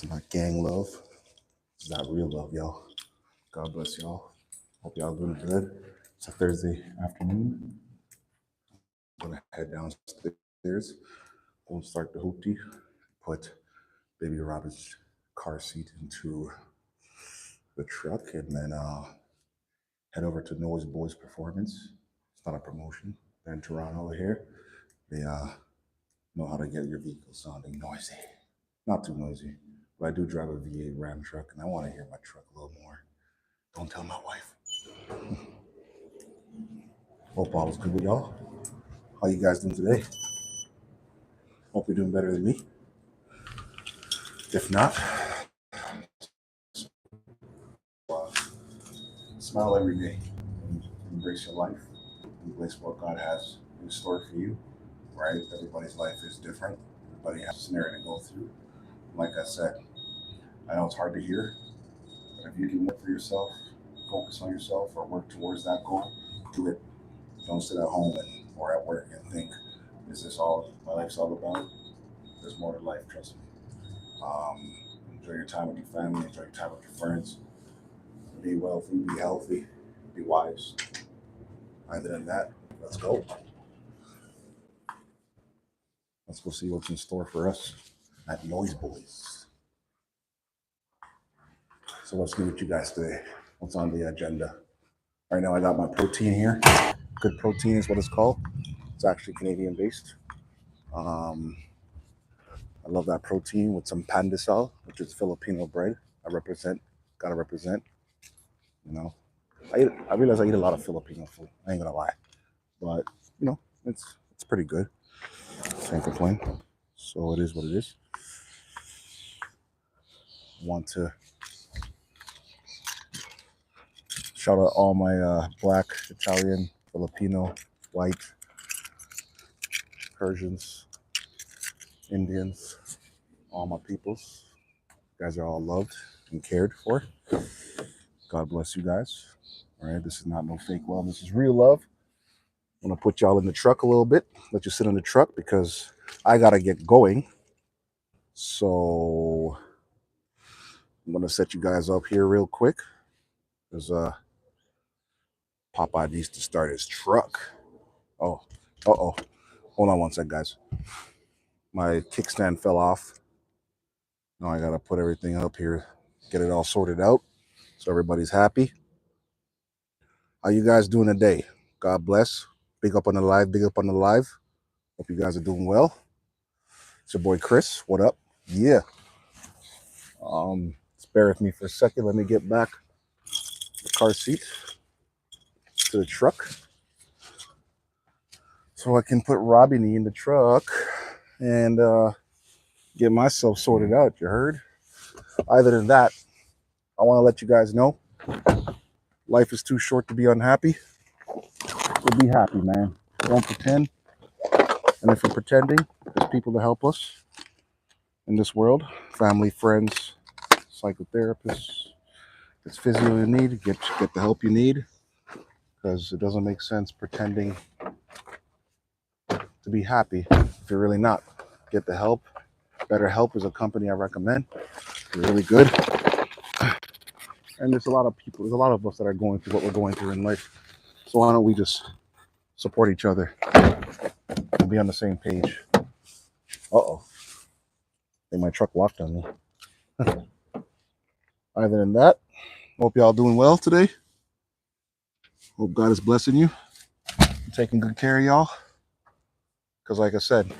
is not gang love. This is not real love, y'all. God bless y'all. Hope y'all doing good. It's a Thursday afternoon. I'm gonna head downstairs, go and start the hoopty, put baby Robin's car seat into the truck, and then head over to Noise Boys Performance. It's not a promotion. They're in Toronto here. They know how to get your vehicle sounding noisy. Not too noisy, but I do drive a V8 Ram truck, and I want to hear my truck a little more. Don't tell my wife. Hope all is good with y'all. How you guys doing today? Hope you're doing better than me. If not, smile every day. Embrace your life. Embrace what God has in store for you. Right? Everybody's life is different. Everybody has a scenario to go through. Like I said, I know it's hard to hear, but if you can work for yourself, focus on yourself, or work towards that goal, do it. Don't sit at home or at work and think, is this all my life's all about? There's more to life, trust me. Enjoy your time with your family, enjoy your time with your friends. Be wealthy, be healthy, be wise. Other than that, let's go. Let's go see what's in store for us at Noise Boys. So let's get with you guys today. What's on the agenda? Right now I got my protein here. Good Protein is what it's called. It's actually Canadian based. I love that protein with some pandesal, which is Filipino bread. Gotta represent. You know, I realize I eat a lot of Filipino food. I ain't gonna lie, but you know, it's pretty good. Can't complain. So it is what it is. Want to shout out all my Black, Italian, Filipino, white, Persians, Indians, all my peoples. You guys are all loved and cared for. God bless you guys. All right, this is not no fake love. This is real love. I'm gonna put y'all in the truck a little bit. Let you sit in the truck because I gotta get going. So I'm gonna set you guys up here real quick. Because Popeye needs to start his truck. Oh, hold on one sec, guys. My kickstand fell off. Now I gotta put everything up here, get it all sorted out, so everybody's happy. How you guys doing today? God bless. Big up on the live. Big up on the live. Hope you guys are doing well. It's your boy Chris. What up? Yeah. Just bear with me for a second. Let me get back the car seat to the truck so I can put Robbie in the truck and get myself sorted out. You heard? Other than that, I want to let you guys know life is too short to be unhappy. So be happy, man. Don't pretend. And if you're pretending, there's people to help us in this world. Family, friends, psychotherapists. If it's physio you need, get the help you need. Because it doesn't make sense pretending to be happy if you're really not. Get the help. BetterHelp is a company I recommend. They're really good. And there's a lot of people, there's a lot of us that are going through what we're going through in life. So why don't we just support each other and be on the same page? Uh-oh. I think my truck locked on me. Other than that, hope y'all doing well today. Hope God is blessing you. Taking good care of y'all. Because like I said,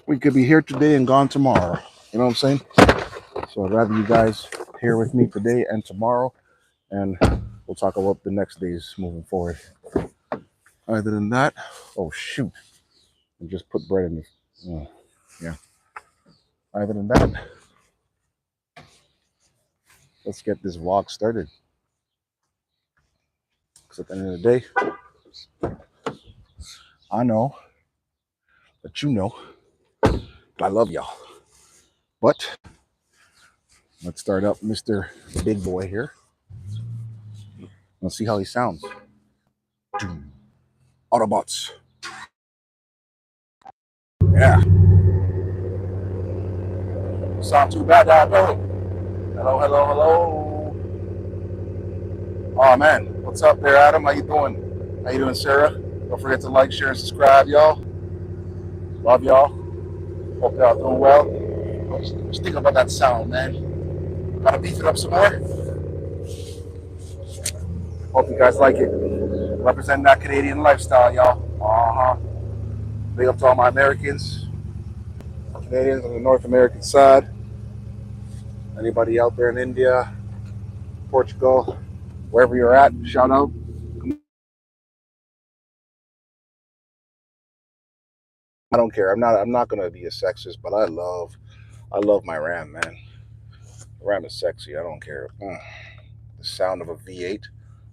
we could be here today and gone tomorrow. You know what I'm saying? So I'd rather you guys here with me today and tomorrow. And we'll talk about the next days moving forward. Other than that, oh shoot. I just put bread in the, yeah. Other than that, let's get this vlog started. Because at the end of the day, I know that you know that I love y'all. But let's start up Mr. Big Boy here. Let's see how he sounds. Autobots. Yeah. Sound too bad, hello. Hello, hello, hello. Oh man, what's up there, Adam? How you doing? How you doing, Sarah? Don't forget to like, share, and subscribe, y'all. Love y'all. Hope y'all doing well. Just think about that sound, man. Gotta beef it up some more. Hope you guys like it. Representing that Canadian lifestyle, y'all. Big up to all my Americans, Canadians on the North American side. Anybody out there in India, Portugal, wherever you're at, shout out. I don't care. I'm not gonna be a sexist, but I love my Ram, man. Ram is sexy. I don't care. The sound of a V8.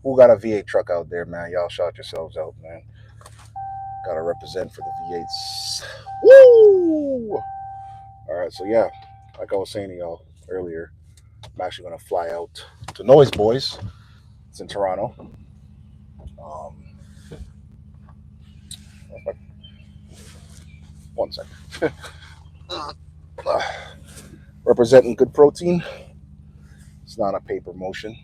Who got a V8 truck out there, man? Y'all shout yourselves out, man. Gotta represent for the V8s. Woo! All right, so yeah, like I was saying to y'all earlier, I'm actually gonna fly out to Noise Boys. It's in Toronto. One second. Representing good protein. It's not a paper motion,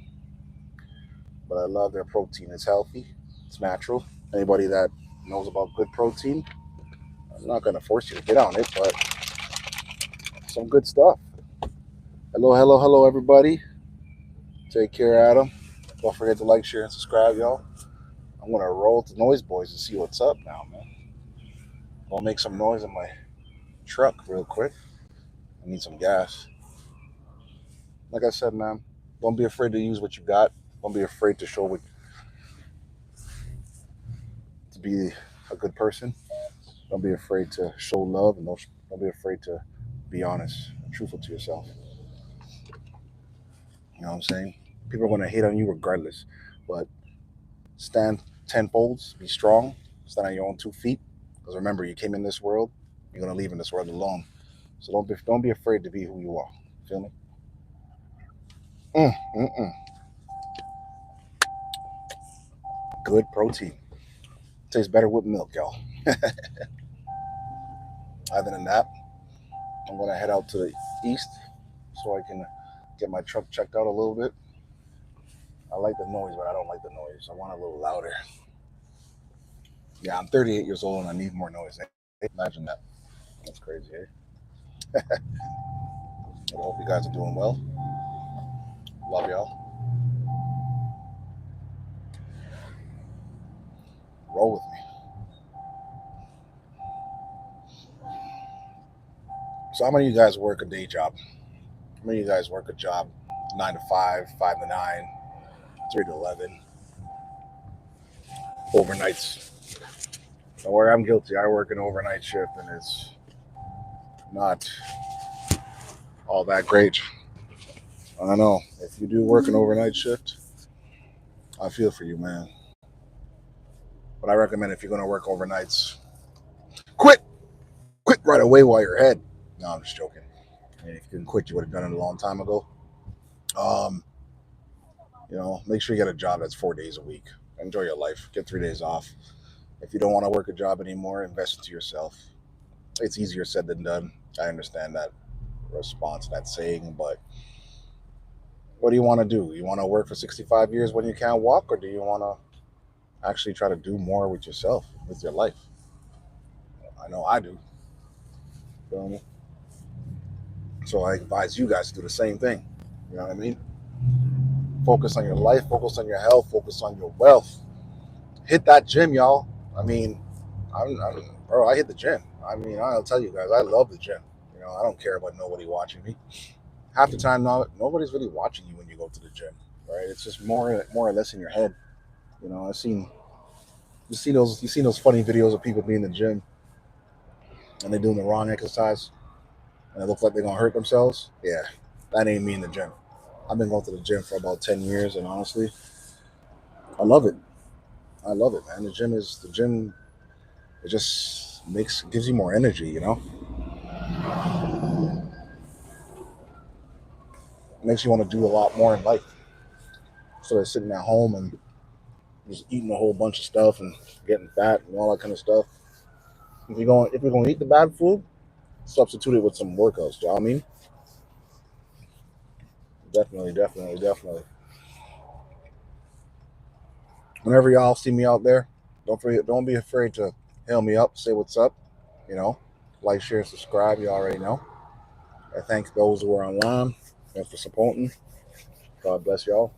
but I love their protein. It's healthy. It's natural. Anybody that knows about good protein, I'm not gonna force you to get on it, but some good stuff. Hello, hello, hello, everybody. Take care, Adam. Don't forget to like, share, and subscribe, y'all. I'm gonna roll to Noise Boys and see what's up now, man. I'll make some noise in my truck real quick. I need some gas. Like I said, man, don't be afraid to use what you got. Don't be afraid to show what to be a good person. Don't be afraid to show love, and don't be afraid to be honest and truthful to yourself. You know what I'm saying? People are gonna hate on you regardless, but stand 10 folds, be strong, stand on your own 2 feet. Because remember, you came in this world, you're gonna leave in this world alone. So don't be afraid to be who you are. Feel me? Good protein. Tastes better with milk, y'all. Other than that, I'm gonna head out to the east so I can get my truck checked out a little bit. I like the noise, but I don't like the noise. I want a little louder. Yeah, I'm 38 years old and I need more noise. Imagine that. That's crazy, eh? I hope you guys are doing well. Love y'all. Roll with me. So how many of you guys work a day job? How many of you guys work a job 9 to 5, 5 to 9, 3 to 11, overnights? Don't worry, I'm guilty. I work an overnight shift and it's not all that great. I know. If you do work an overnight shift, I feel for you, man. But I recommend if you're going to work overnights, quit. Quit right away while you're ahead. No, I'm just joking. I mean, if you didn't quit, you would have done it a long time ago. Um, make sure you get a job that's 4 days a week. Enjoy your life. Get 3 days off. If you don't want to work a job anymore, invest into yourself. It's easier said than done. I understand that response, that saying, but what do you want to do? You want to work for 65 years when you can't walk, or do you want to actually try to do more with yourself, with your life? I know I do. Feel me? So I advise you guys to do the same thing. You know what I mean? Focus on your life, focus on your health, focus on your wealth. Hit that gym, y'all. I mean, bro, I hit the gym. I mean, I'll tell you guys, I love the gym. I don't care about nobody watching me. Half the time, nobody's really watching you when you go to the gym, right? It's just more or less in your head. You seen those funny videos of people being in the gym and they're doing the wrong exercise and it looks like they're gonna hurt themselves. Yeah, that ain't me in the gym. I've been going to the gym for about 10 years, and honestly, I love it. I love it, man. The gym. It just gives you more energy. It makes you want to do a lot more in life. So of sitting at home and just eating a whole bunch of stuff and getting fat and all that kind of stuff. If you're going to eat the bad food, substitute it with some workouts. Do you know what I mean? Definitely. Whenever y'all see me out there, don't be afraid to hail me up, say what's up. You know, like, share, subscribe. You already know. I thank those who are online. Thanks for supporting. God bless y'all.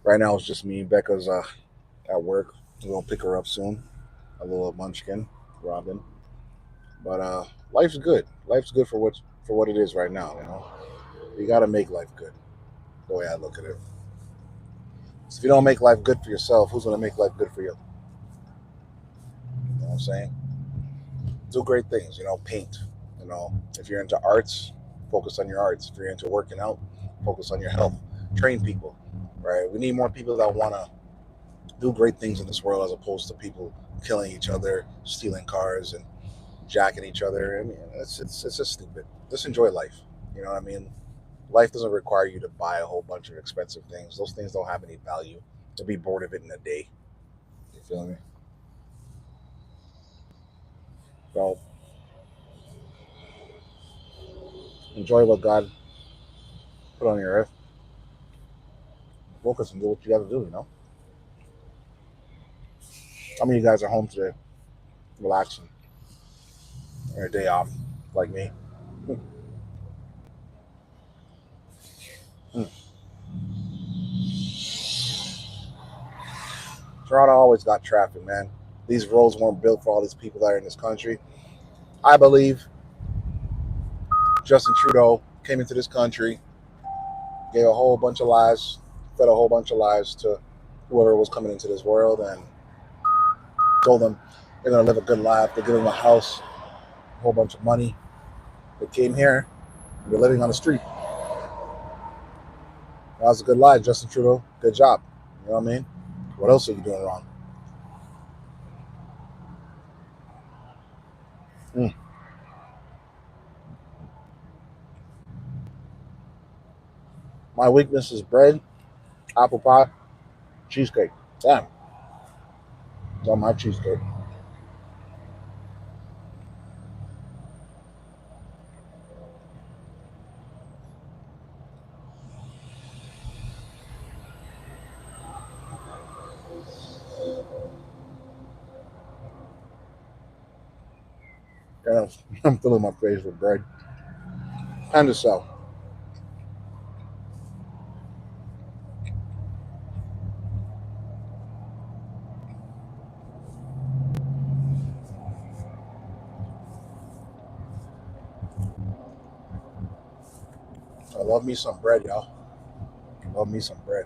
Right now it's just me. Becca's at work. We're gonna pick her up soon. A little munchkin, Robin. But life's good. Life's good for what it is right now. You gotta make life good. The way I look at it. So if you don't make life good for yourself, who's gonna make life good for you? You know what I'm saying? Do great things. Paint. If you're into arts, focus on your arts. If you're into working out, focus on your health. Train people. Right? We need more people that wanna do great things in this world as opposed to people killing each other, stealing cars, and jacking each other. I mean, it's just stupid. Just enjoy life. You know what I mean? Life doesn't require you to buy a whole bunch of expensive things. Those things don't have any value. To be bored of it in a day. You feel me? So enjoy what God put on your earth. Focus and do what you got to do. How many of you guys are home today, relaxing, on your day off, like me? Hmm. Toronto always got traffic, man. These roads weren't built for all these people that are in this country. I believe Justin Trudeau came into this country, gave a whole bunch of lies, fed a whole bunch of lies to whoever was coming into this world, and told them they're going to live a good life. They give them a house, a whole bunch of money. They came here, and they're living on the street. That was a good lie, Justin Trudeau. Good job. You know what I mean? What else are you doing wrong? Mm. My weakness is bread, apple pie, cheesecake. Damn, it's on my cheesecake. Yeah, I'm filling my face with bread. And the cell. I love me some bread, y'all. Love me some bread.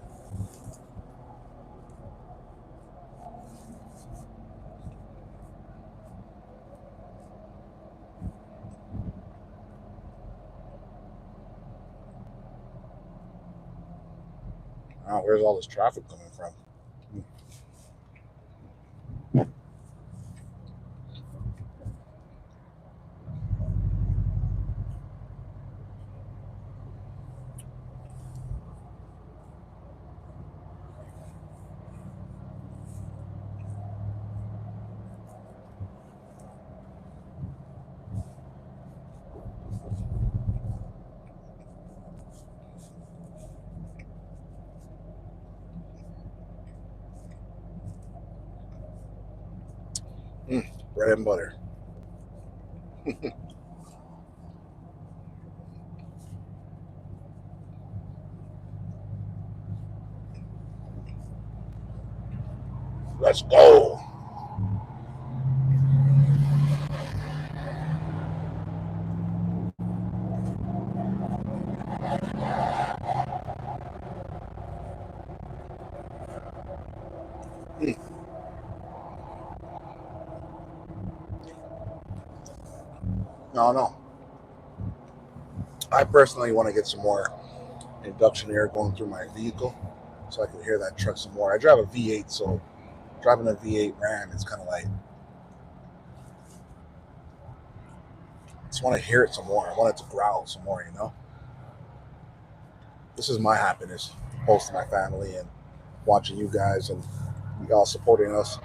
Wow, where's all this traffic coming from? Bread and butter. Let's go. Mm. No, no. I personally want to get some more induction air going through my vehicle so I can hear that truck some more. I drive a V8, so driving a V8 Ram is kind of like, I just want to hear it some more. I want it to growl some more. This is my happiness, hosting my family and watching you guys and y'all supporting us.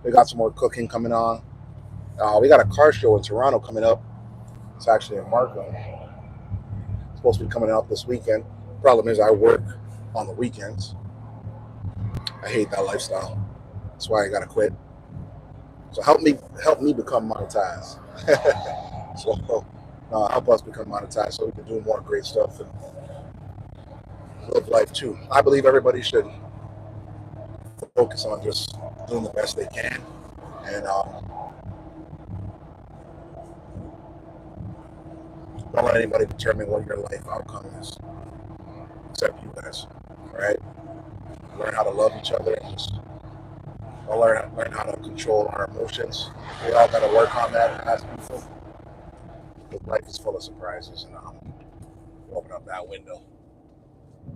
We got some more cooking coming on. We got a car show in Toronto coming up. It's actually in Markham. It's supposed to be coming out this weekend. Problem is, I work on the weekends. I hate that lifestyle. That's why I gotta quit. So help me become monetized. So help us become monetized so we can do more great stuff and live life too. I believe everybody should focus on just doing the best they can, and don't let anybody determine what your life outcome is, except you guys. Right? Learn how to love each other and just learn how to control our emotions. We all got to work on that as people. Because life is full of surprises, and open up that window.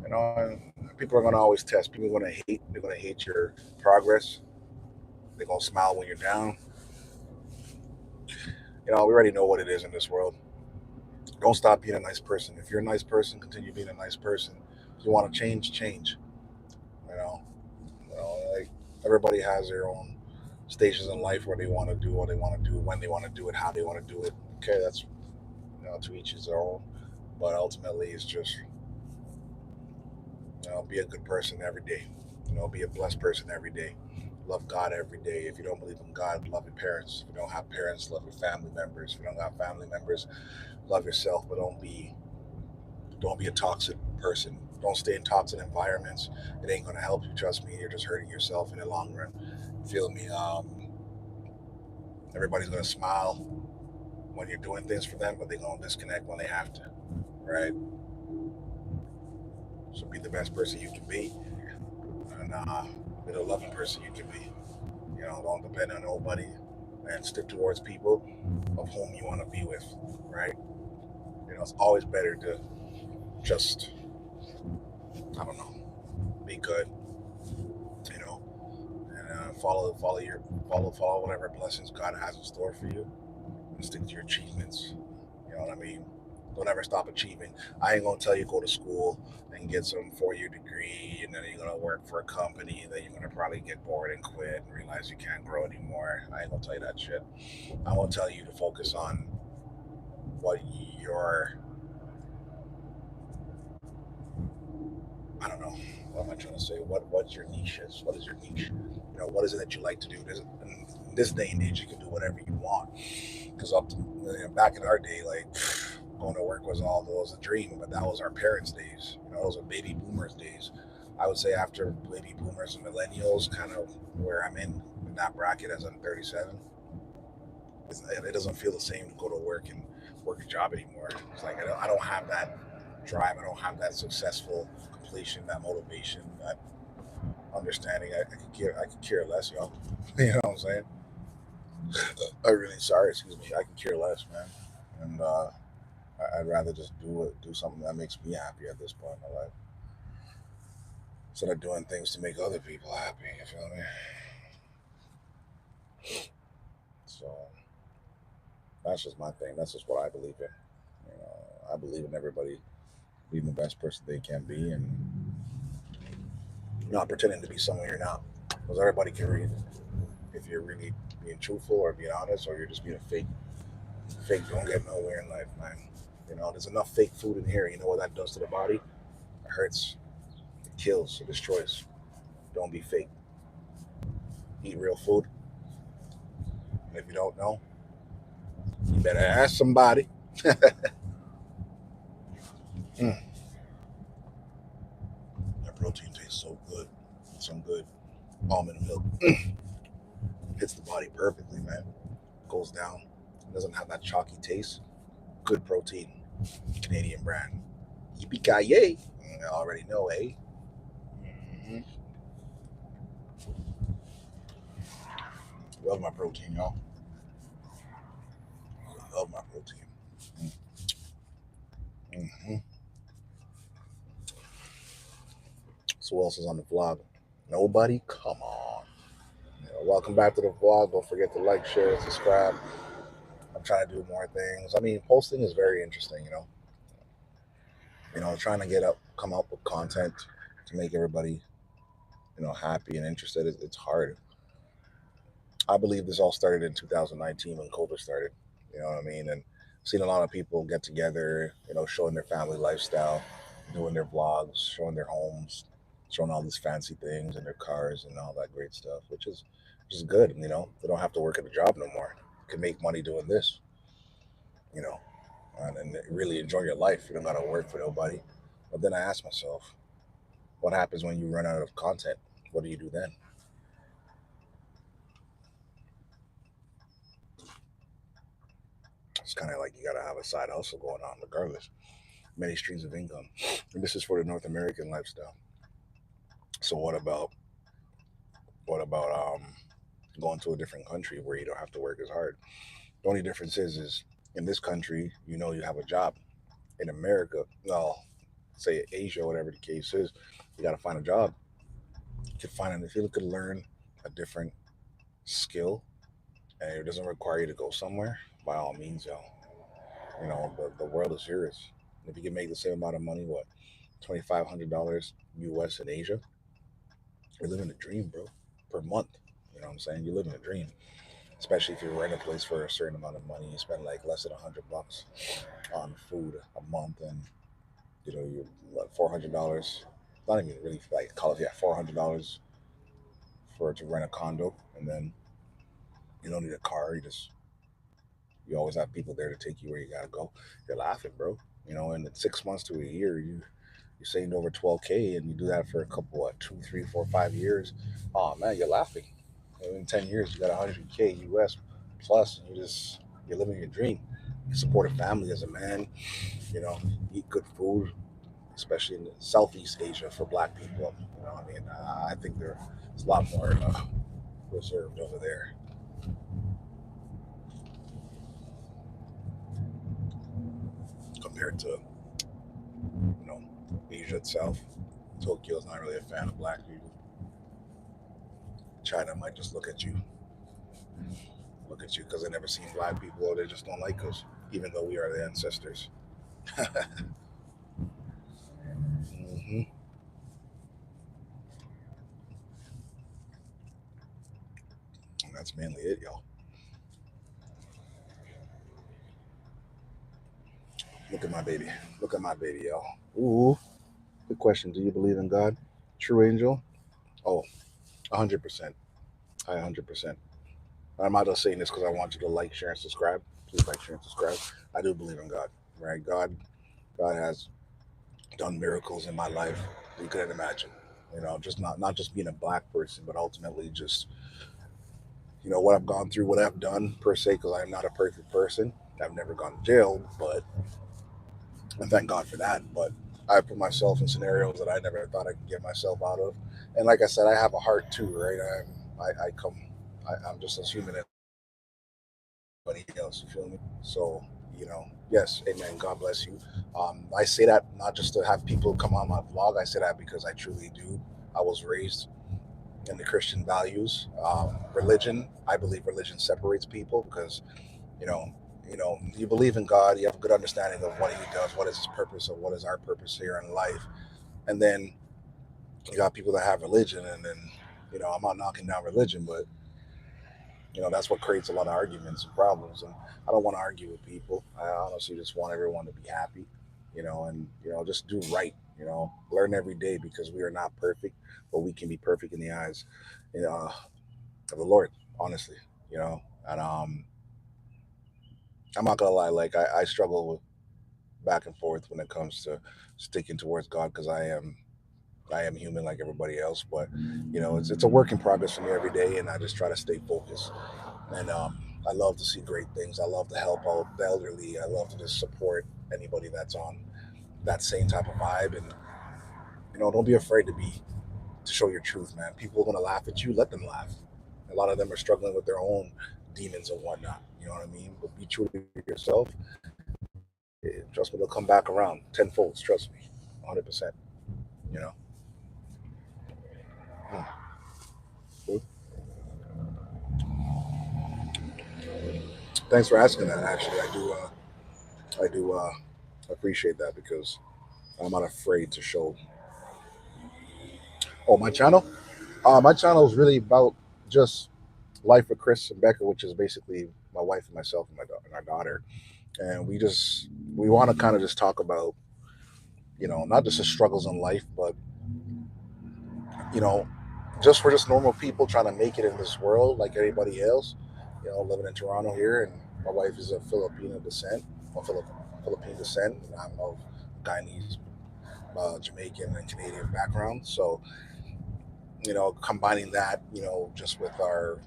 And people are going to always test. People are going to hate. They're going to hate your progress. They're going to smile when you're down. We already know what it is in this world. Don't stop being a nice person. If you're a nice person, continue being a nice person. If you want to change, change. You know, like everybody has their own stages in life where they want to do what they want to do, when they want to do it, how they want to do it. Okay, that's to each his own. But ultimately, it's just be a good person every day. Be a blessed person every day. Love God every day. If you don't believe in God, love your parents. If you don't have parents, love your family members. If you don't have family members, love yourself. But don't be a toxic person. Don't stay in toxic environments. It ain't gonna help you. Trust me. You're just hurting yourself in the long run. Feel me? Everybody's gonna smile when you're doing things for them, but they're gonna disconnect when they have to. Right? So be the best person you can be, and be the loving person you can be. Don't depend on nobody, and stick towards people of whom you want to be with. Right? It's always better to just, I don't know, be good. You know, and follow whatever blessings God has in store for you, and stick to your achievements. You know what I mean? Don't ever stop achieving. I ain't gonna tell you go to school and get some 4-year degree, and then you're gonna work for a company that you're gonna probably get bored and quit and realize you can't grow anymore. I ain't gonna tell you that shit. I'm gonna tell you to focus on what your, I don't know, what am I trying to say? What your niche is? What is your niche? What is it that you like to do? In this day and age, you can do whatever you want. Because back in our day, like going to work was a dream, but that was our parents' days. Those are baby boomers' days. I would say after baby boomers and millennials, kind of where I'm in that bracket as I'm 37, it doesn't feel the same to go to work and work a job anymore. It's like I don't have that drive. I don't have that successful completion, that motivation, that understanding. I could care less, y'all. You know what I'm saying? I really sorry, excuse me. I could care less, man. And I'd rather just do something that makes me happy at this point in my life, instead of doing things to make other people happy. You feel me? So that's just my thing. That's just what I believe in. I believe in everybody being the best person they can be, and not pretending to be someone you're not, because everybody can read if you're really being truthful or being honest, or you're just being fake. Fake don't get nowhere in life, man. There's enough fake food in here. You know what that does to the body? It hurts, it kills, it destroys. Don't be fake. Eat real food. And if you don't know, you better ask somebody. Mm, that protein tastes so good. Some good almond milk hits the body perfectly, man. Goes down. It doesn't have that chalky taste. Good protein. Canadian brand. Yippee ki yay! I already know, eh? Mm-hmm. Love my protein, y'all. Love my protein. Mm-hmm. So what else is on the vlog? Nobody? Come on. Welcome back to the vlog. Don't forget to like, share, and subscribe. I'm trying to do more things. I mean, posting is very interesting, trying to come up with content to make everybody, happy and interested. It's hard. I believe this all started in 2019 when COVID started. You know what I mean? And Seen a lot of people get together, showing their family lifestyle, doing their vlogs, showing their homes, showing all these fancy things and their cars and all that great stuff, which is good. They don't have to work at a job no more. Can make money doing this, you know, and really enjoy your life. You don't gotta work for nobody. But then I ask myself, what happens when you run out of content? What do you do then? It's kind of like you gotta have a side hustle going on, regardless. Many streams of income, and this is for the North American lifestyle. So what about going to a different country where you don't have to work as hard? The only difference is in this country, you have a job. In America, well, say Asia, whatever the case is, you got to find a job. You could if you could learn a different skill, and it doesn't require you to go somewhere. By all means, the world is yours. If you can make the same amount of money, what, $2,500 US in Asia, you're living a dream, bro, per month. You know what I'm saying? You're living a dream, especially if you rent a place for a certain amount of money. You spend like less than $100 on food a month, and you're what, $400. Not even really like call it, yeah, $400 for to rent a condo, and then you don't need a car. You always have people there to take you where you gotta go. You're laughing, bro. And in 6 months to a year, you saved over 12K, and you do that for a couple, what, 2, 3, 4, 5 years. Oh man, you're laughing. In 10 years, you got 100K US plus, and you're living your dream. You support a family as a man. Eat good food, especially in Southeast Asia for Black people. I think there's a lot more reserved over there compared to you know Asia itself. Tokyo's not really a fan of Black people. China might just look at you because they never seen Black people, or they just don't like us, even though we are the ancestors. hmm And that's mainly it, y'all. Look at my baby. Look at my baby, y'all. Ooh, good question. Do you believe in God? True angel? Oh, 100%. I 100%. I'm not just saying this because I want you to like, share, and subscribe. Please like, share, and subscribe. I do believe in God, right? God has done miracles in my life you couldn't imagine. Just not just being a Black person, but ultimately just what I've gone through, what I've done per se, because I'm not a perfect person. I've never gone to jail, but and thank God for that. But I put myself in scenarios that I never thought I could get myself out of. And like I said, I have a heart too, right? I'm just as human as anybody else. You feel me? So yes, amen. God bless you. I say that not just to have people come on my vlog. I say that because I truly do. I was raised in the Christian values. Religion, I believe religion separates people because you know, you believe in God, you have a good understanding of what He does, what is His purpose, or what is our purpose here in life, and then you got people that have religion, and then I'm not knocking down religion, but that's what creates a lot of arguments and problems, and I don't want to argue with people. I honestly just want everyone to be happy, and just do right. Learn every day because we are not perfect, but we can be perfect in the eyes, of the Lord. Honestly, you know, and I'm not gonna lie, like I struggle with back and forth when it comes to sticking towards God because I am human like everybody else, but it's a work in progress for me every day, and I just try to stay focused. And I love to see great things. I love to help out the elderly. I love to just support anybody that's on that same type of vibe. And don't be afraid to show your truth, man. People are gonna laugh at you. Let them laugh. A lot of them are struggling with their own demons and whatnot. You know what I mean? But be true to yourself. Trust me, they'll come back around tenfold. Trust me, 100%. You know. Hmm. Cool. Thanks for asking that. Actually, I do appreciate that because I'm not afraid to show. Oh, my channel. My channel is really about just life with Chris and Bhecca, which is basically my wife and myself and and our daughter. and we want to kind of just talk about, not just the struggles in life, but you know, we're just normal people trying to make it in this world like everybody else. Living in Toronto here, and my wife is of Filipino descent, or Philippine descent, and I'm of Guyanese, Jamaican, and Canadian background. So, combining that, just with our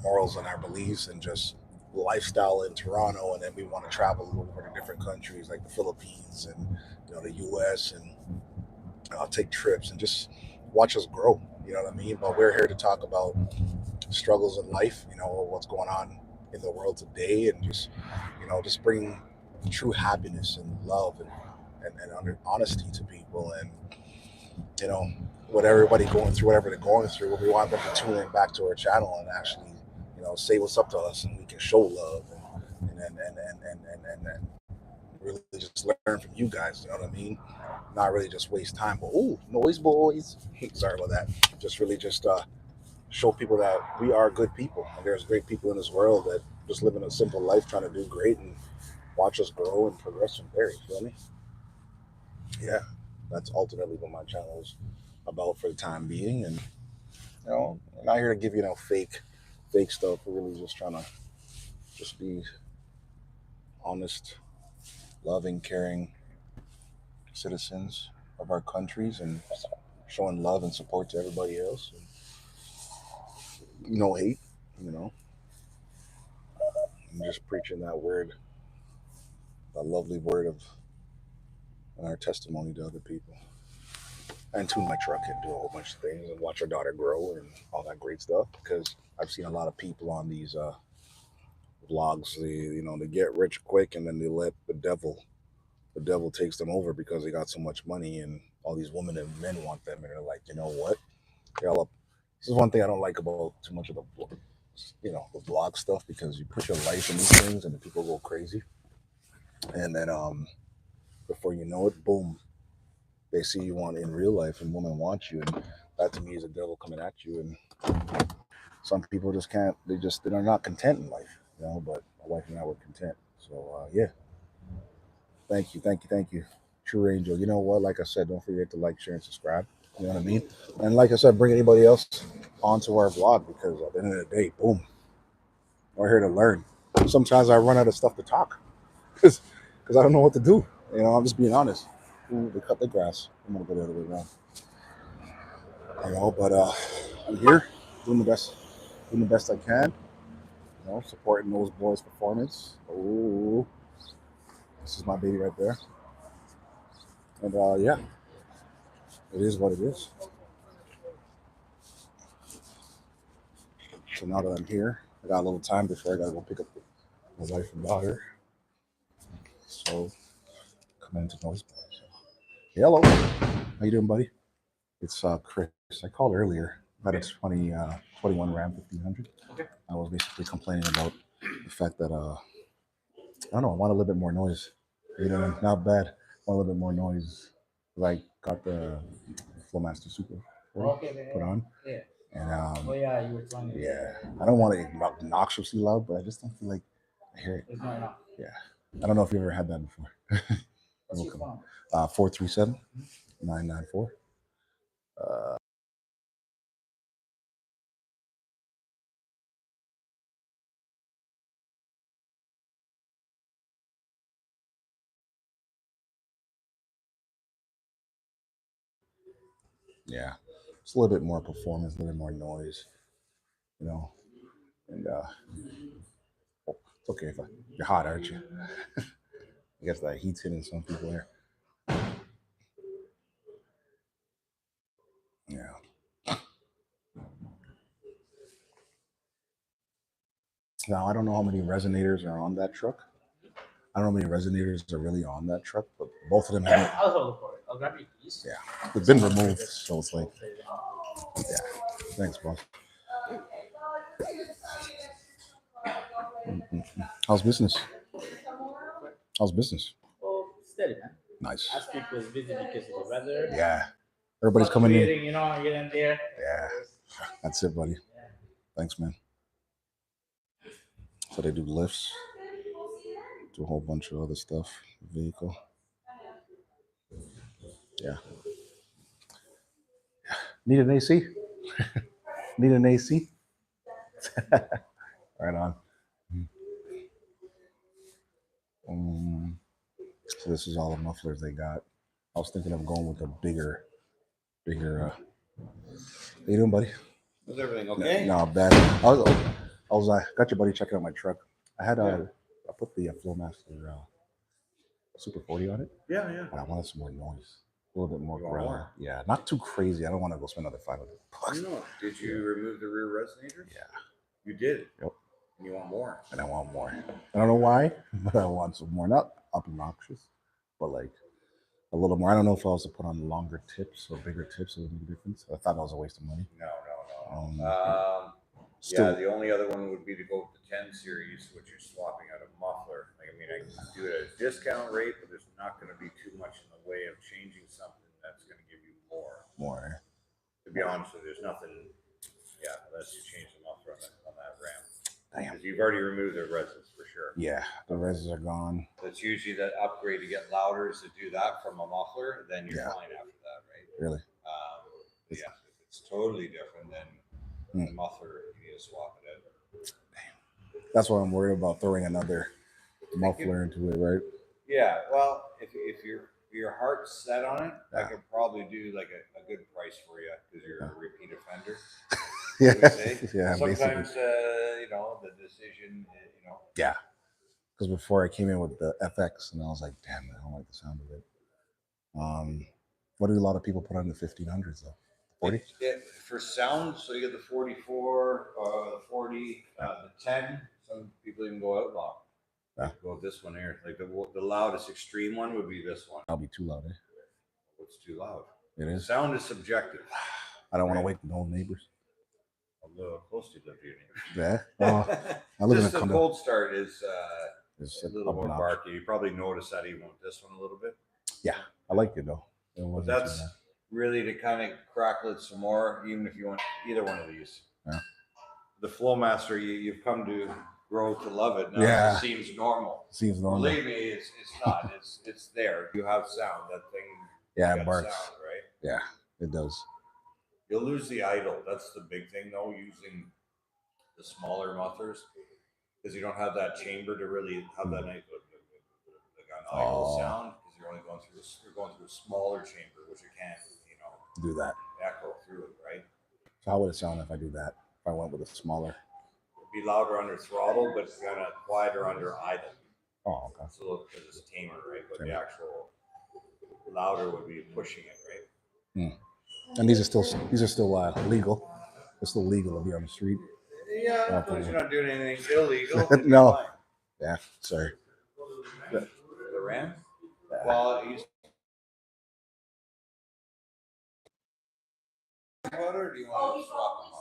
morals and our beliefs and just lifestyle in Toronto, and then we want to travel over to different countries like the Philippines and the U.S. and take trips and just watch us grow. You know what I mean? But we're here to talk about struggles in life. What's going on in the world today, and just bring true happiness and love and honesty to people, and you know what everybody going through, whatever they're going through. We want them to tune in back to our channel and actually say what's up to us, and we can show love and really just learn from you guys. You know what I mean? Not really just waste time. But ooh, noise boys. Sorry about that. Just really just show people that we are good people, and there's great people in this world that just living a simple life, trying to do great, and watch us grow and progress from there. You feel me? Yeah, that's ultimately what my channel is about for the time being. And I'm not here to give fake stuff. We're really just trying to just be honest, loving, caring citizens of our countries, and showing love and support to everybody else. And no hate, you know. I'm just preaching that word, that lovely word of our testimony to other people. And tune my truck and do a whole bunch of things and watch our daughter grow and all that great stuff. Because I've seen a lot of people on these vlogs, they get rich quick, and then they let the devil takes them over because they got so much money, and all these women and men want them, and they're like, you know what? Y'all up. This is one thing I don't like about too much of the vlog stuff, because you put your life in these things and the people go crazy, and then before you know it, boom, they see you in real life, and women want you, and that to me is a devil coming at you. And some people just can't. They're not content in life, But my wife and I were content. So yeah, thank you, True Angel. You know what? Like I said, don't forget to like, share, and subscribe. You know what I mean? And like I said, bring anybody else onto our vlog, because at the end of the day, boom, we're here to learn. Sometimes I run out of stuff to talk because I don't know what to do. I'm just being honest. Ooh, they cut the grass. I'm gonna go the other way around. But I'm here doing the best I can. Supporting those boys' performance. Oh, this is my baby right there. And yeah, it is what it is. So now that I'm here, I got a little time before I gotta go pick up my wife and daughter. So come into noise boys. Hello, how you doing, buddy? It's Chris. I called earlier about a 21 Ram 1500. Okay. I was basically complaining about the fact that I don't know, I want a little bit more noise. Not bad. I want a little bit more noise. Like got the Flowmaster Super put on. Yeah. And you were telling me. Yeah. I don't want it obnoxiously loud, but I just don't feel like I hear it. It's not enough. Yeah. I don't know if you ever had that before. What's your phone? 437-994. Yeah. It's a little bit more performance, a little bit more noise, and it's okay if you're hot, aren't you? I guess that heat's hitting some people here. Yeah. Now, I don't know how many resonators are on that truck. I don't know how many resonators are really on that truck, but both of them have. I'll hold it for it. I'll grab your keys. Yeah. They've been removed, so it's like, yeah. Thanks, boss. How's business? How's business? Well, steady, man. Nice. Last week was busy because of the weather. Yeah. Everybody's coming in. Here and there. Yeah. That's it, buddy. Yeah. Thanks, man. So they do lifts. to a whole bunch of other stuff. Vehicle. Yeah. Need an AC? Need an AC? Right on. So this is all the mufflers they got. I was thinking of going with a bigger. How you doing, buddy? Was everything okay? No, bad. I got your buddy checking out my truck. I put the Flowmaster Super 40 on it. Yeah. But I wanted some more noise. A little bit more You want growl. more? Yeah, not too crazy. I don't want to go spend another $500. No. Did you remove the rear resonators? Yeah. You did? Yep. And you want more? And I want more. I don't know why, but I want some more. Not obnoxious, but like a little more. I don't know if I was to put on longer tips or bigger tips, it would make a difference. I thought that was a waste of money. No. Still, Yeah, the only other one would be to go with the 10 series, which you're swapping out a muffler. Like, I mean, I can do it at a discount rate, but there's not going to be too much in the way of changing something that's going to give you more. More. To be honest with you, there's nothing, unless you change the muffler on that ramp. Damn. Because you've already removed the resins for sure. Yeah, the reses are gone. That's usually the upgrade to get louder is to do that from a muffler, then you're fine after that, right? Really? If it's totally different, then the muffler, you need to swap it out. That's what I'm worried about, throwing another muffler into it, right? Yeah, well, if your heart's set on it, I could probably do like a good price for you because you're a repeat offender. Yeah, Sometimes, basically. the decision, Yeah. Because before I came in with the FX, and I was like, damn, I don't like the sound of it. What do a lot of people put on the 1500s though? 40? For sound, so you get the 44, the 40, the 10. Some people even go outlaw. Yeah. Go with this one here. Like the loudest extreme one would be this one. I'll be too loud, eh? What's too loud? It is. Sound is subjective. I don't want to wake the old neighbors. Although close to live to your neighbors. Yeah. Oh, I live in a the condo. cold start is It's a little more barky. You probably notice that even with this one a little bit. Yeah, I like it though. But that's really to kind of crackle it some more, even if you want either one of these. Yeah. The Flowmaster, you've come to grow to love it now. Yeah. It seems normal. Seems normal. Believe me, it's not. It's there. You have sound. That thing. Yeah, it barks. Sound, right? Yeah, it does. You'll lose the idle. That's the big thing, though. Using the smaller mufflers, because you don't have that chamber to really have that nice idle sound. Because you're only going through a smaller chamber, which you can't, do that. Echo through it, right? So how would it sound if I do that? If I went with a smaller? It'd be louder under throttle, but it's kind of quieter under idle. Oh, okay. It's a little because it's tamer, right? But the actual louder would be pushing it, right? And these are still legal. It's still legal to be on the street. Yeah, as long as you're not doing anything illegal. No. Yeah, sorry. The Ram? Well, or do you want to swap them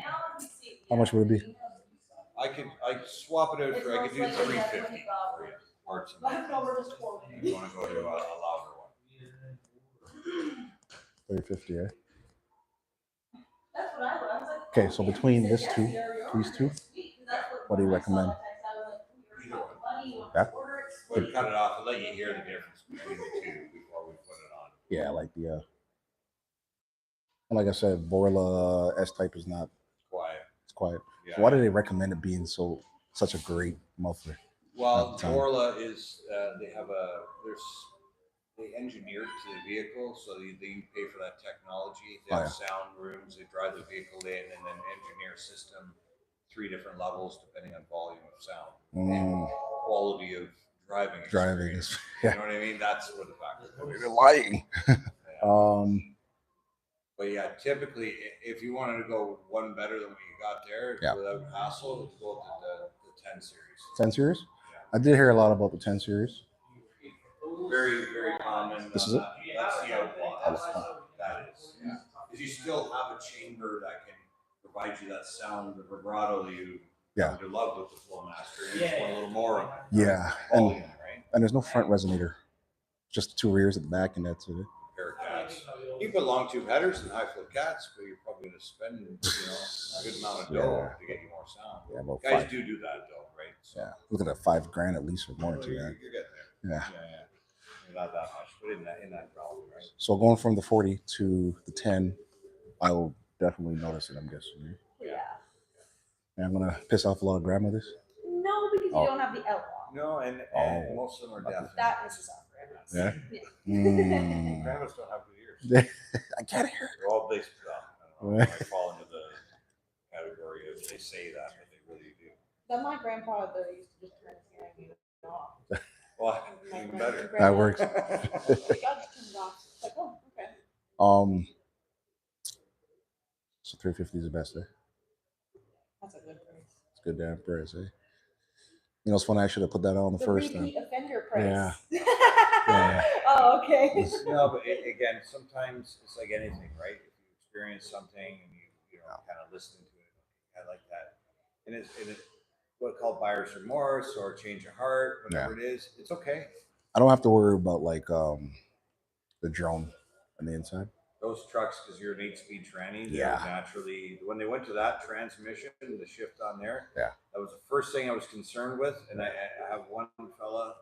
out? How much would it be? I could swap it out for, I could do 350 for you. Parts of it. You want to go to a louder one? 350, eh? Okay, so between these two, what do you recommend? Either one. Yeah. We'll cut it off and let you hear the difference between the two before we put it on. Yeah, like the like I said, Borla S-Type is not quiet. It's quiet. Yeah. So why do they recommend it being such a great muffler? Well, Borla is they engineer it to the vehicle, so they pay for that technology. They have sound rooms. They drive the vehicle in and then engineer a system, 3 different levels depending on volume of sound and quality of driving. Is, yeah. You know what I mean? That's what the factor is. You're lying. But yeah, typically, if you wanted to go one better than what you got there without hassle, go with the 10 series. 10 series? Yeah. I did hear a lot about the 10 series. Very, very common. This is it? That's the outlaw. That is. Yeah. Because you still have a chamber that can provide you that sound, the vibrato that you come to love with the Flowmaster. You just want a little more of it. Yeah. Volume, right? And there's no front resonator. Just 2 rears at the back, and that's it. Pair of cats. You put long tube headers and high flow cats, but you're probably going to spend a good amount of dough to get you more sound. Yeah, about Guys five. do that though, right? So, Yeah, look at that, $5,000 at least or more to you're that. getting there. Yeah. Not that much, but in that realm, right? So going from the 40 to the 10, I will definitely notice it. I'm guessing. Yeah. And I'm gonna piss off a lot of grandmothers. No, because you don't have the L on. No, and most of them are deaf. That pisses off grandmas. Yeah. Yeah. Grandmas don't have good ears. I can't hear. They're all based I don't know. I fall into the category of they say that, but they really do. Then my grandpa though used to just turn his hearing unit off. Well, even better. That works. Like, I'll just turn it off. Like, oh, okay. So 350 is the best, eh? That's a good price. It's a good damn price, eh? You know, it's funny. I should have put that on the first time. Repeat offender price. Yeah. Yeah. Oh, okay. No, but again, sometimes it's like anything, right? If you experience something and you kind of listen to it, I like that. And it's what called buyer's remorse or change of heart, whatever it is. It's okay. I don't have to worry about like the drone on the inside. Those trucks, because you're an 8-speed tranny, Yeah. naturally, when they went to that transmission, the shift on there, yeah, that was the first thing I was concerned with. And I have one fella,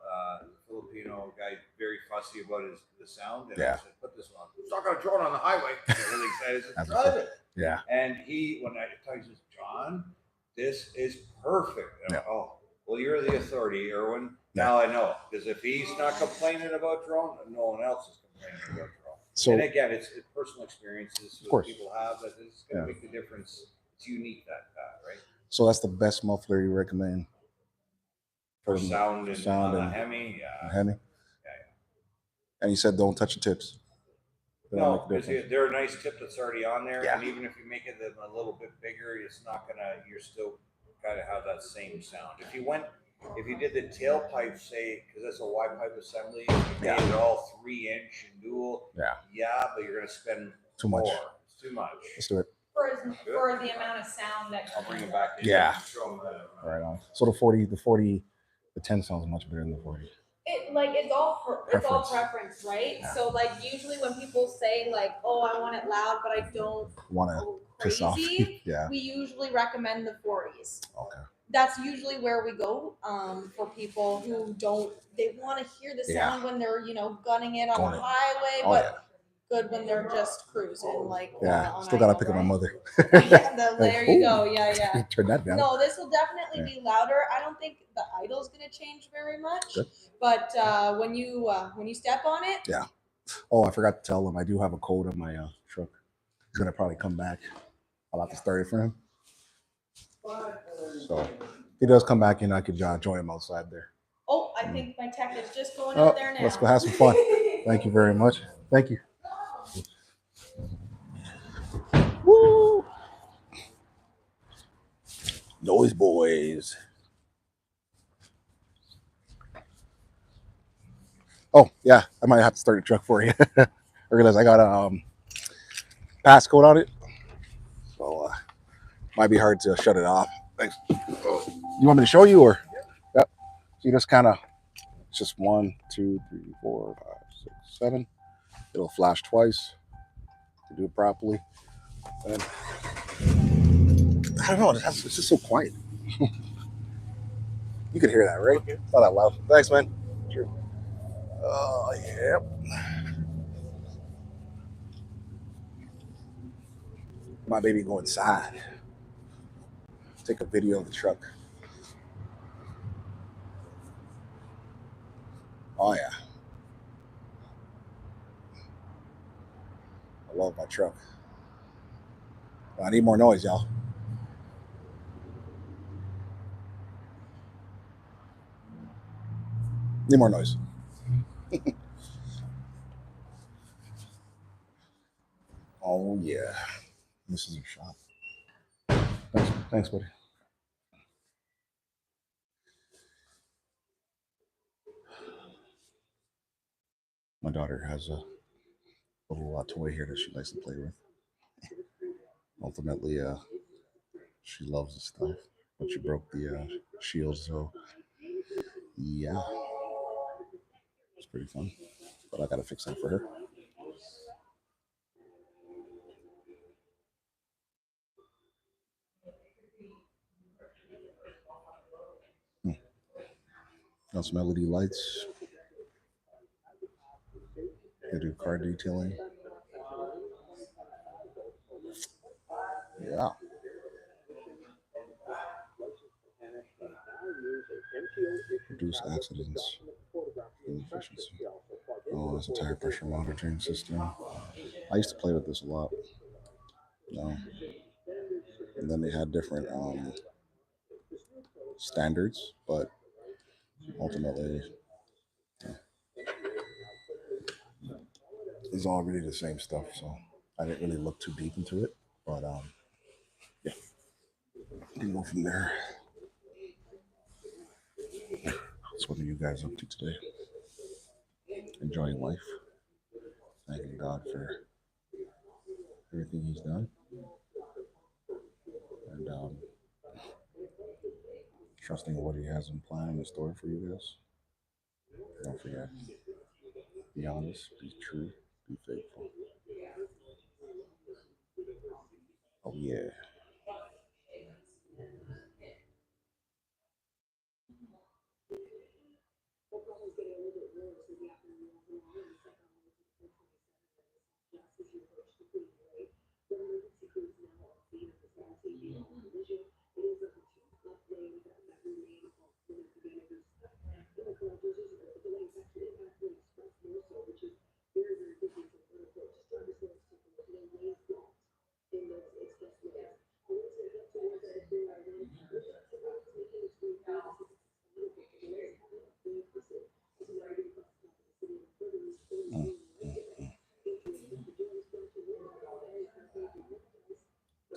Filipino guy, very fussy about the sound. And I said, put this on. It's not going to drone on the highway. I got really excited. I said, drive it. Yeah. And when I talked, he says, John, this is perfect. And oh, well, you're the authority, Erwin. Now I know. Because if he's not complaining about drone, no one else is complaining about drone. So, and again, it's personal experiences that people have that is going to make the difference. It's unique that right? So that's the best muffler you recommend for sound and a Hemi, Hemi. Yeah. And you said don't touch the tips. No, because they're a nice tip that's already on there, and even if you make it a little bit bigger, it's not gonna. You're still gotta have that same sound. If you did the tailpipe, say, because that's a wide pipe assembly, you made it all 3-inch and dual. Yeah, but you're gonna spend too much. It's too much. Let's do it. For the amount of sound that. I'll bring it back. Right on. So the 10 sounds much better than the 40. It's all preference, right? Yeah. So like usually when people say like, oh, I want it loud, but I don't want to piss off. We usually recommend the 40s. Okay. That's usually where we go for people who they want to hear the sound when they're, gunning it on the highway, but good when they're just cruising. Like, still got to pick up my mother. There you go. Yeah. Turn that down. No, this will definitely be louder. I don't think the idle's going to change very much, but when you step on it. Yeah. Oh, I forgot to tell him I do have a code on my truck. He's going to probably come back. I'll have to start it for him. So if he does come back in, I could join him outside there. Oh, I think my tech is just going out there now. Let's go have some fun. Thank you very much. Thank you. Woo! Noise boys. Oh, yeah, I might have to start a truck for you. I realize I got a passcode on it. So might be hard to shut it off. Thanks. You want me to show you or? Yep. So you just kind of, it's just 1, 2, 3, 4, 5, 6, 7. It'll flash twice to do it properly. And I don't know, it's just so quiet. You could hear that, right? It's not that loud. Thanks, man. Sure. Oh, yeah. My baby go inside. Take a video of the truck. Oh, yeah. I love my truck. I need more noise, y'all. Need more noise. Oh, yeah. This is your shop. Thanks, buddy. My daughter has a little toy here that she likes to play with. Ultimately, she loves the stuff, but she broke the shield, so yeah, it's pretty fun. But I gotta fix that for her. Got some LED lights. They do car detailing. Yeah. Reduce accidents and efficiency. Oh, it's a tire pressure monitoring system. I used to play with this a lot. And then they had different standards, but ultimately it's all really the same stuff. So I didn't really look too deep into it, but yeah, we can go from there. So what are you guys up to today? Enjoying life, thanking God for everything He's done, and trusting what He has in plan and in store for you guys. Don't forget, be honest, be true, be faithful. Oh yeah.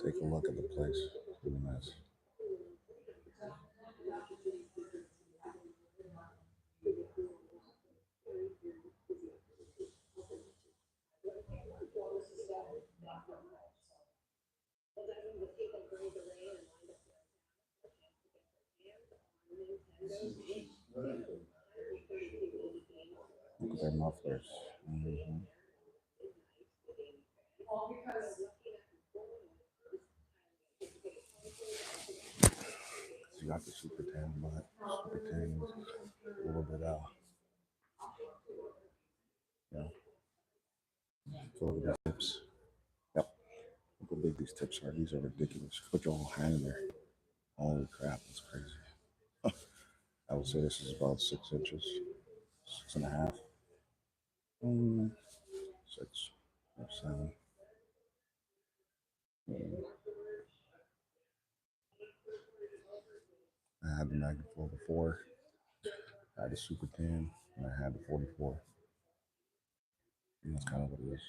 Take a look at the place. It's really nice. Look at their mufflers. Mm-hmm. You got the super tan, but super tan is a little bit so look at these tips. Yep. Look how big these tips are. These are ridiculous. Put your whole hand in there. Holy crap, that's crazy. I would say this is about 6 inches, 6.5. 6 or 7. I had the Magniflow before. I had the Super Tan, and I had the 44. And that's kind of what it is.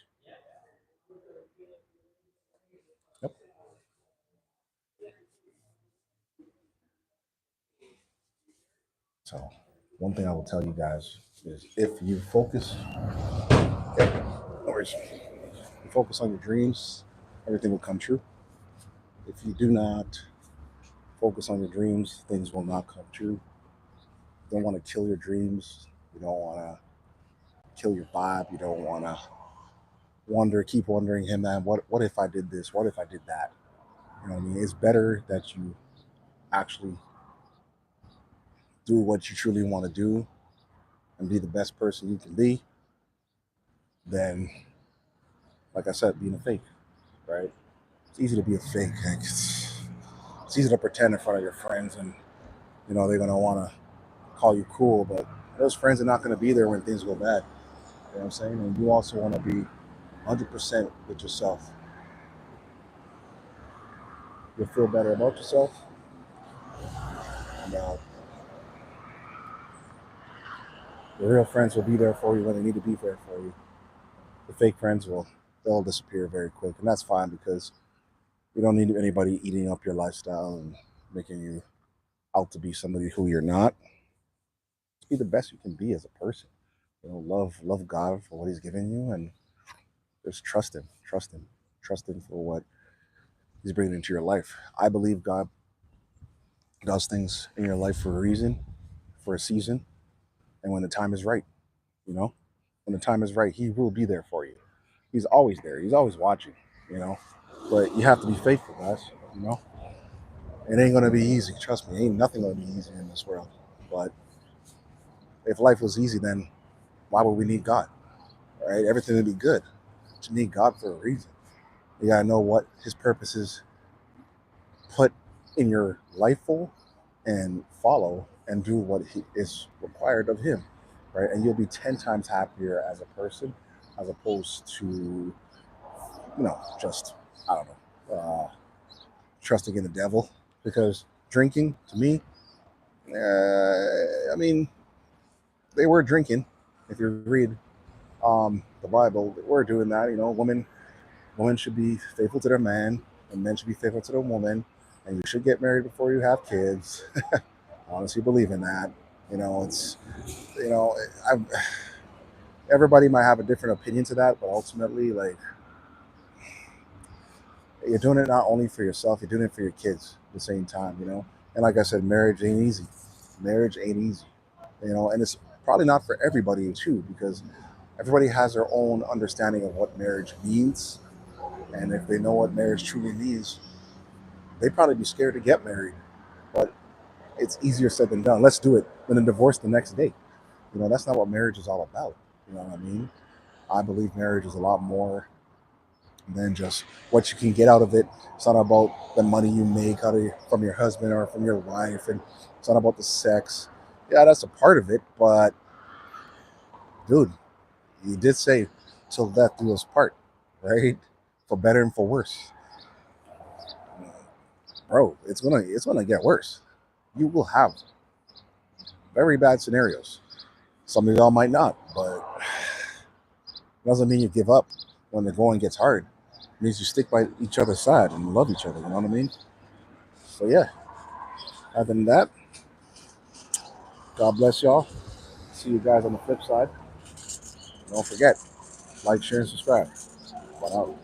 Yep. So, one thing I will tell you guys is if you focus, you focus on your dreams, everything will come true. If you do not focus on your dreams, things will not come true. You don't want to kill your dreams. You don't want to kill your vibe. You don't want to keep wondering, hey man, what if I did this? What if I did that? You know what I mean? It's better that you actually do what you truly want to do and be the best person you can be than, like I said, being a fake, right? It's easy to be a fake. Like, it's easy to pretend in front of your friends and, they're going to want to call you cool, but those friends are not going to be there when things go bad. You know what I'm saying? And you also want to be 100% with yourself. You'll feel better about yourself. And the real friends will be there for you when they need to be there for you. The fake friends they'll disappear very quick, and that's fine because you don't need anybody eating up your lifestyle and making you out to be somebody who you're not. Just be the best you can be as a person. Love God for what He's given you, and just trust Him for what He's bringing into your life. I believe God does things in your life for a reason, for a season, and when the time is right, when the time is right, He will be there for you. He's always there. He's always watching, but you have to be faithful, guys. It ain't gonna be easy. Trust me, ain't nothing gonna be easy in this world. But If life was easy, then why would we need God? Right? Everything would be good. But you need God for a reason. You gotta know what His purpose is put in your life for, and follow and do what is required of Him, right? And you'll be 10 times happier as a person, as opposed to, just, I don't know, trusting in the devil. Because drinking, to me, I mean, they were drinking. If you read the Bible, they were doing that. Women should be faithful to their man, and men should be faithful to their woman, and you should get married before you have kids. I honestly believe in that. It's, you know, I, everybody might have a different opinion to that, but ultimately, like, you're doing it not only for yourself, you're doing it for your kids at the same time, And like I said, marriage ain't easy. Marriage ain't easy, and it's probably not for everybody too, because everybody has their own understanding of what marriage means. And if they know what marriage truly means, they'd probably be scared to get married. But it's easier said than done. Let's do it. Then a divorce the next day. That's not what marriage is all about. You know what I mean? I believe marriage is a lot more than just what you can get out of it. It's not about the money you make from your husband or from your wife, and it's not about the sex. Yeah, that's a part of it, but dude, you did say till death do us part, right? For better and for worse. Bro, it's gonna get worse. You will have very bad scenarios. Some of y'all might not, but it doesn't mean you give up when the going gets hard. It means you stick by each other's side and love each other, you know what I mean? So yeah, other than that, God bless y'all. See you guys on the flip side. Don't forget, like, share, and subscribe. Bye out.